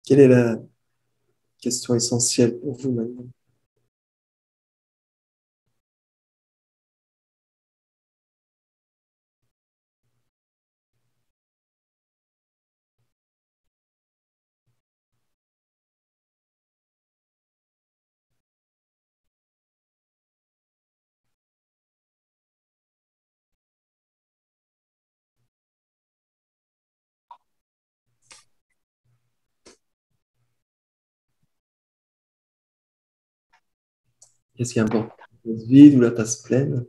Quelle est la question essentielle pour vous maintenant? Qu'est-ce qui est important? La tasse vide ou la tasse pleine?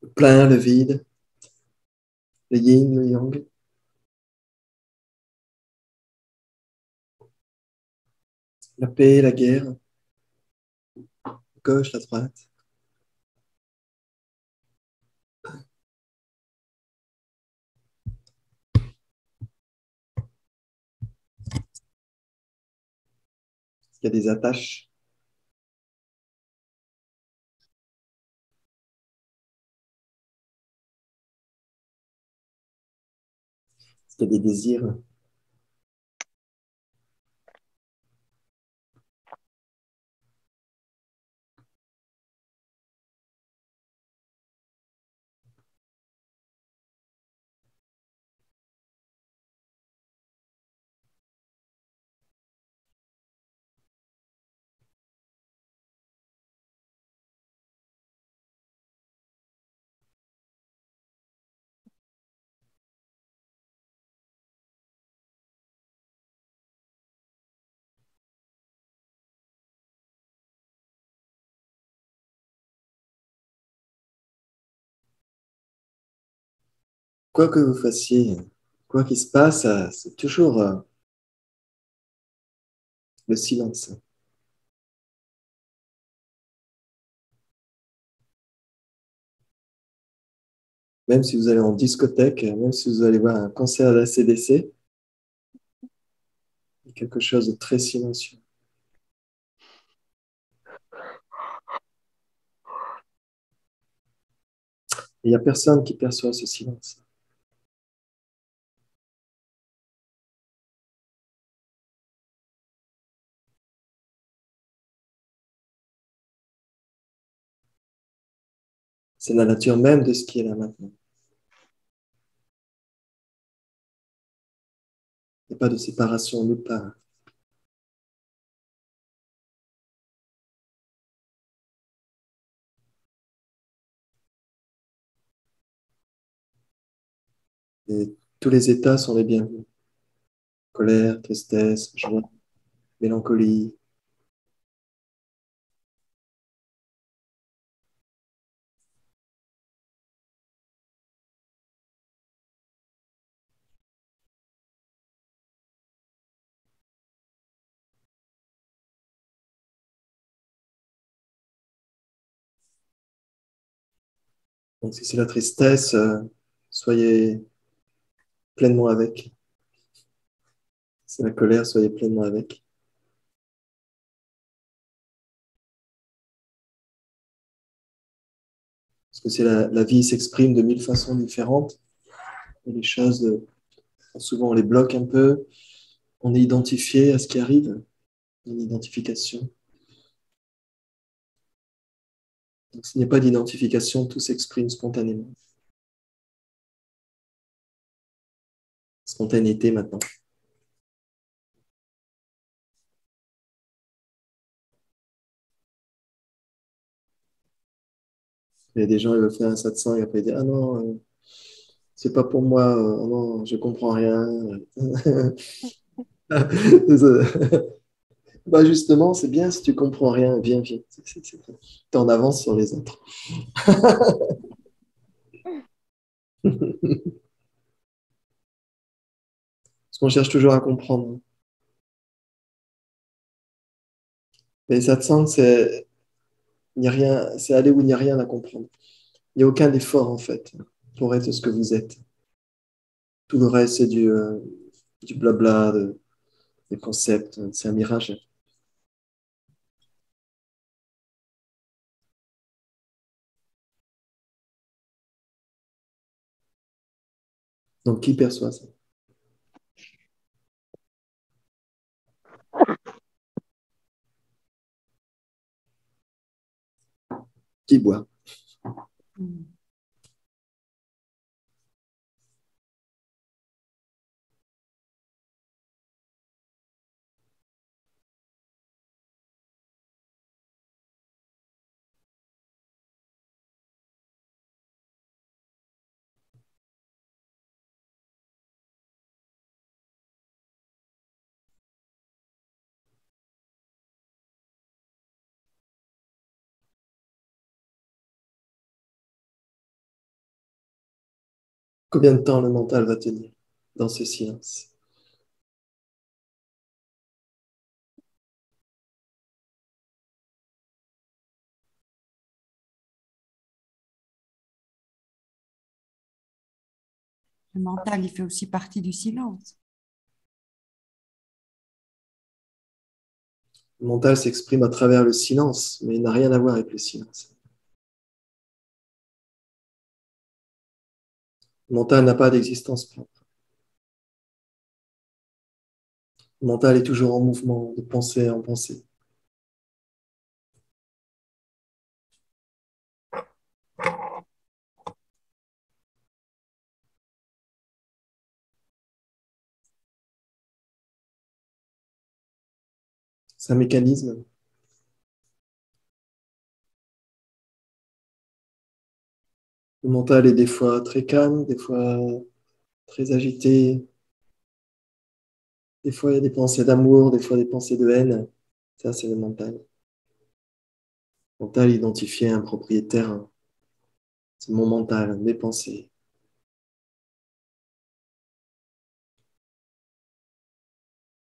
Le plein, le vide, le yin, le yang, la paix, la guerre, la gauche, la droite. Il y a des attaches. Il y a des désirs. Quoi que vous fassiez, quoi qu'il se passe, c'est toujours le silence. Même si vous allez en discothèque, même si vous allez voir un concert de la CDC, il y a quelque chose de très silencieux. Et il n'y a personne qui perçoit ce silence. C'est la nature même de ce qui est là maintenant. Il n'y a pas de séparation nulle part. Et tous les états sont les bienvenus. Colère, tristesse, joie, mélancolie. Donc, si c'est la tristesse, soyez pleinement avec. Si c'est la colère, soyez pleinement avec. Parce que c'est la vie s'exprime de mille façons différentes. Et les choses, souvent, on les bloque un peu. On est identifié à ce qui arrive. Une identification. Donc, s'il n'y a pas d'identification, tout s'exprime spontanément. Spontanéité maintenant. Il y a des gens, ils veulent faire un satsang et après ils disent, ah non, c'est pas pour moi, oh non, je comprends rien. Bah justement, c'est bien si tu comprends rien, viens, viens. T'es en avance sur les autres. Parce qu'on cherche toujours à comprendre. Mais satsang, il n'y a rien, c'est aller où il n'y a rien à comprendre. Il n'y a aucun effort, en fait, pour être ce que vous êtes. Tout le reste, c'est du blabla, des concepts, c'est un mirage. Donc, qui perçoit ça? Qui boit? Mm. Combien de temps le mental va tenir dans ce silence? Le mental, il fait aussi partie du silence. Le mental s'exprime à travers le silence, mais il n'a rien à voir avec le silence. Le mental n'a pas d'existence propre. Le mental est toujours en mouvement, de pensée en pensée. C'est un mécanisme. Le mental est des fois très calme, des fois très agité. Des fois, il y a des pensées d'amour, des fois des pensées de haine. Ça, c'est le mental. Le mental identifié à un propriétaire. C'est mon mental, mes pensées.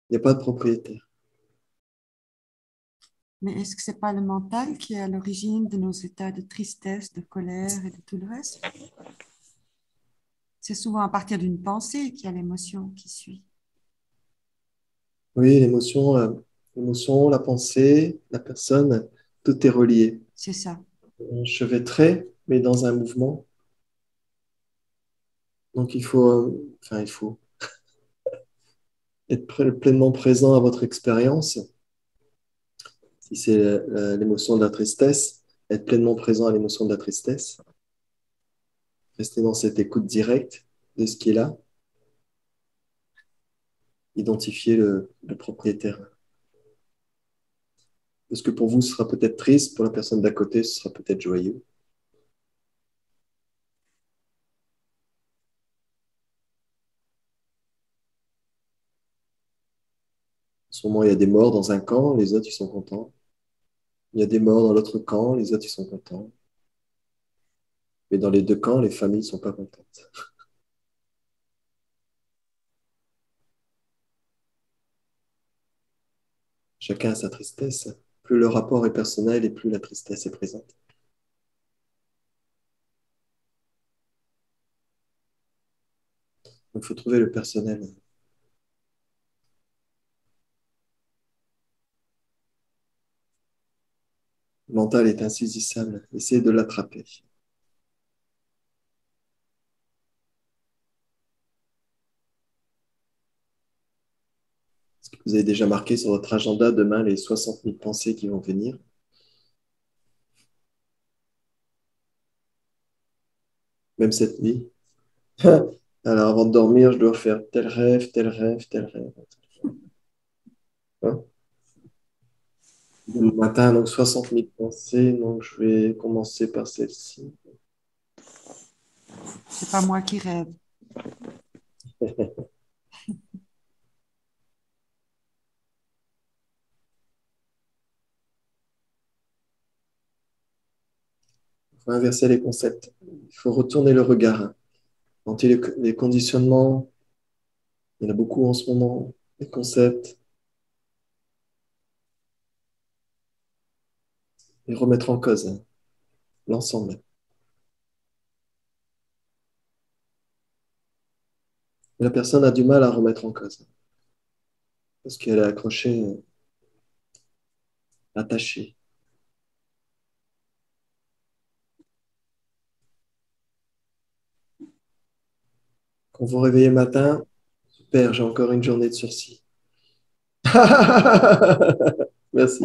Il n'y a pas de propriétaire. Mais est-ce que c'est pas le mental qui est à l'origine de nos états de tristesse, de colère et de tout le reste? C'est souvent à partir d'une pensée qu'il y a l'émotion qui suit. Oui, l'émotion, la pensée, la personne, tout est relié. C'est ça. Enchevêtré, mais dans un mouvement. Donc il faut être pleinement présent à votre expérience. Si c'est l'émotion de la tristesse, être pleinement présent à l'émotion de la tristesse. Rester dans cette écoute directe de ce qui est là. Identifier le propriétaire. Parce que pour vous, ce sera peut-être triste, pour la personne d'à côté, ce sera peut-être joyeux. En ce moment, il y a des morts dans un camp, les autres, ils sont contents. Il y a des morts dans l'autre camp, les autres, ils sont contents. Mais dans les deux camps, les familles ne sont pas contentes. Chacun a sa tristesse. Plus le rapport est personnel et plus la tristesse est présente. Donc, il faut trouver le personnel. Le mental est insaisissable. Essayez de l'attraper. Est-ce que vous avez déjà marqué sur votre agenda demain les 60 000 pensées qui vont venir? Même cette nuit? Alors, avant de dormir, je dois faire tel rêve, tel rêve, tel rêve. Hein. Le matin, donc 60 000 pensées, donc je vais commencer par celle-ci. C'est pas moi qui rêve. Il faut inverser les concepts. Il faut retourner le regard. Quand les conditionnements, il y en a beaucoup en ce moment, les concepts, et remettre en cause l'ensemble. La personne a du mal à remettre en cause parce qu'elle est accrochée, attachée. Quand vous vous réveillez le matin, super, j'ai encore une journée de sursis. Merci.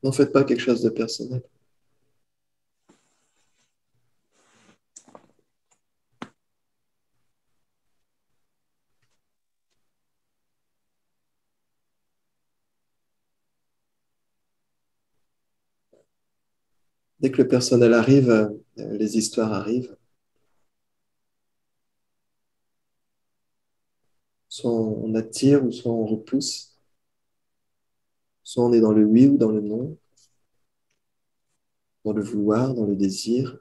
N'en faites pas quelque chose de personnel. Dès que le personnel arrive, les histoires arrivent. Soit on attire ou soit on repousse. Soit on est dans le oui ou dans le non, dans le vouloir, dans le désir.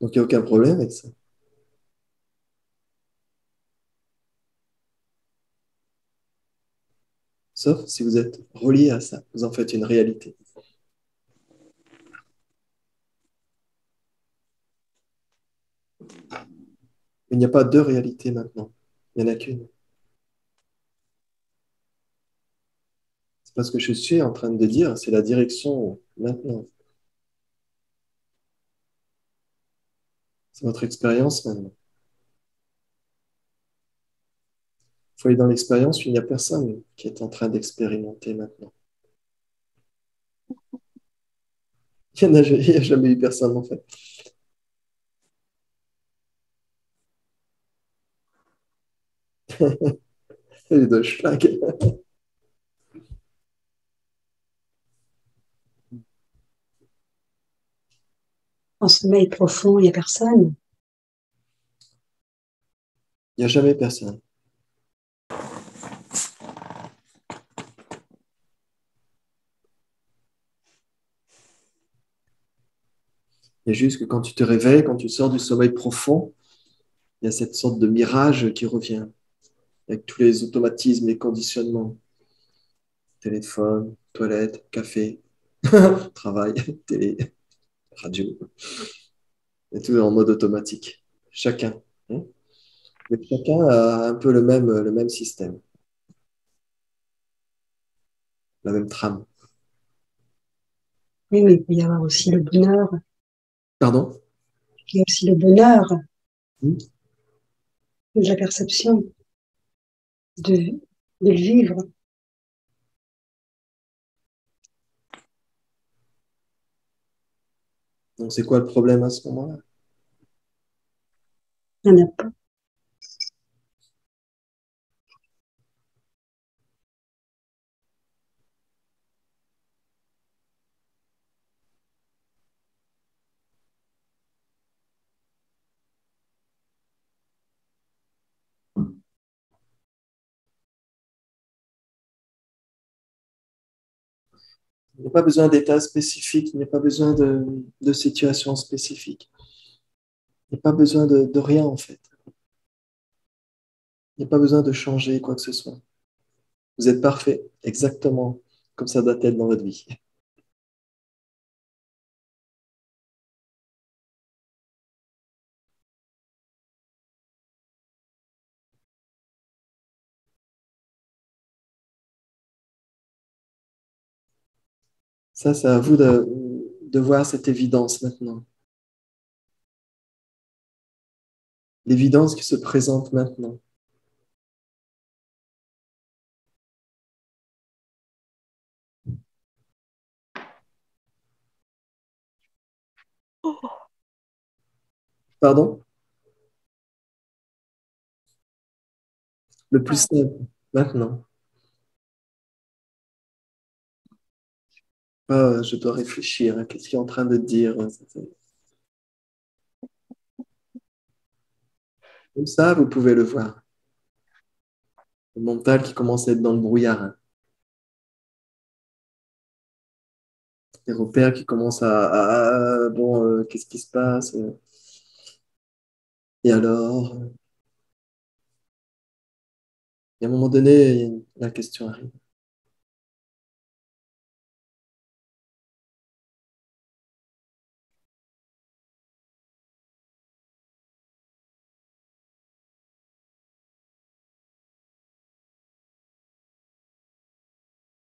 Donc il n'y a aucun problème avec ça. Sauf si vous êtes relié à ça. Vous en faites une réalité. Il n'y a pas deux réalités maintenant. Il n'y en a qu'une. C'est pas ce que je suis en train de dire, c'est la direction maintenant. C'est votre expérience maintenant. Il faut aller dans l'expérience où il n'y a personne qui est en train d'expérimenter maintenant. Il n'y a jamais eu personne en fait. Les deux schlag. En sommeil profond, il n'y a personne. Il n'y a jamais personne. Il y a juste que quand tu te réveilles, quand tu sors du sommeil profond, il y a cette sorte de mirage qui revient avec tous les automatismes, les conditionnements. Téléphone, toilette, café, travail, télé, radio. Et tout est en mode automatique. Chacun. Hein. Mais chacun a un peu le même système, la même trame. Oui, mais il peut y avoir aussi le bonheur. Pardon? Il y a aussi le bonheur Hmm. de la perception, de, de le vivre. Donc c'est quoi le problème à ce moment-là? Il n'y en a pas. Il n'y a pas besoin d'état spécifique, il n'y a pas besoin de situation spécifique. Il n'y a pas besoin de rien en fait. Il n'y a pas besoin de changer quoi que ce soit. Vous êtes parfait, exactement comme ça doit être dans votre vie. Ça, c'est à vous de voir cette évidence maintenant. L'évidence qui se présente maintenant. Pardon? Le plus simple, maintenant. Ah, je dois réfléchir à qu'est-ce qu'il est en train de dire. Comme ça, vous pouvez le voir. Le mental qui commence à être dans le brouillard. Les repères qui commencent bon, qu'est-ce qui se passe? Et alors? Et à un moment donné, la question arrive.